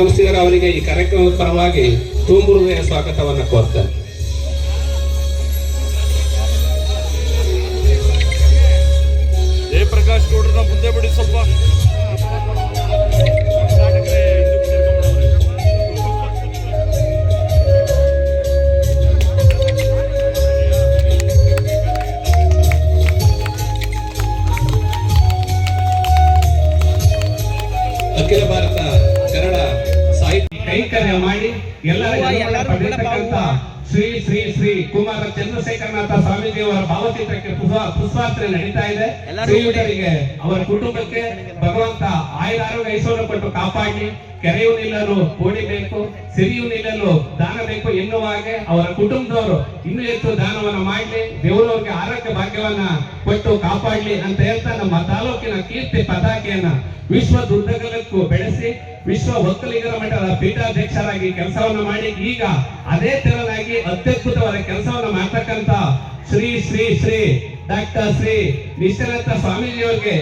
ಆಗಮಿಸಿದರೆ ಅವರಿಗೆ ಈ ಕಾರ್ಯಕ್ರಮದ ಪರವಾಗಿ ತುಂಬು ಹೃದಯ ಸ್ವಾಗತವನ್ನು ಕೋರ್ತೇನೆ. ಜಯಪ್ರಕಾಶ್ ಗೌಡ್ರನ್ನ ಮುಂದೆ ಬಿಡಿ ಸ್ವಲ್ಪ. ಅಖಿಲ ಭಾರತ ಕನ್ನಡ ಸಾಹಿತ್ಯ ಕೈಂಕರ್ಯ ಮಾಡಿ ಎಲ್ಲರಿಗೂ ಶ್ರೀ ಶ್ರೀ ಶ್ರೀ ಕುಮಾರ ಚಂದ್ರಶೇಖರನಾಥ ಸ್ವಾಮೀಜಿಯವರ ಭಾವಚಿತ್ರಕ್ಕೆ ಪುಷ್ಪಾರ್ಚನೆ ನಡೀತಾ ಇದೆ. ಶ್ರೀಯುತರಿಗೆ ಅವರ ಕುಟುಂಬಕ್ಕೆ ಭಗವಂತ ಆಯುರಾರೋಗ್ಯ ಐಶ್ವರ್ಯ ಕೊಟ್ಟು ಕಾಪಾಡಿ, ಕೆರೆಯು ನಿಲ್ಲಲು ಕೋಡಿ ಬೇಕು, ಸಿರಿಯು ನಿಲ್ಲಲು ದಾನ ಬೇಕು ಎನ್ನುವ ಹಾಗೆ ಅವರ ಕುಟುಂಬದವರು ಇನ್ನೂ ಹೆಚ್ಚು ದಾನವನ್ನ ಮಾಡಲಿ, ದೇವರವ್ರಿಗೆ ಆರೋಗ್ಯ ಭಾಗ್ಯವನ್ನ ಕೊಟ್ಟು ಕಾಪಾಡಲಿ ಅಂತ ಹೇಳ್ತಾ ನಮ್ಮ ತಾಲೂಕಿನ ಕೀರ್ತಿ ಪತಾಕೆಯನ್ನ ವಿಶ್ವದುದ್ದಗಲಕ್ಕೂ ಬೆಳೆಸಿ ವಿಶ್ವ ಒಕ್ಕಲಿಗರ ಮಟ್ಟದ ಪೀಠಾಧ್ಯಕ್ಷರಾಗಿ ಕೆಲಸವನ್ನ ಮಾಡಿ ಈಗ ಅದೇ ತೆರನಾಗಿ ಅತ್ಯದ್ಭುತವಾದ ಕೆಲಸವನ್ನ ಮಾಡ್ತಕ್ಕಂತ ಶ್ರೀ ಶ್ರೀ ಶ್ರೀ ಡಾಕ್ಟರ್ ಶ್ರೀ ನಿಶ್ಚಲನಾಥ ಸ್ವಾಮೀಜಿಯವರಿಗೆ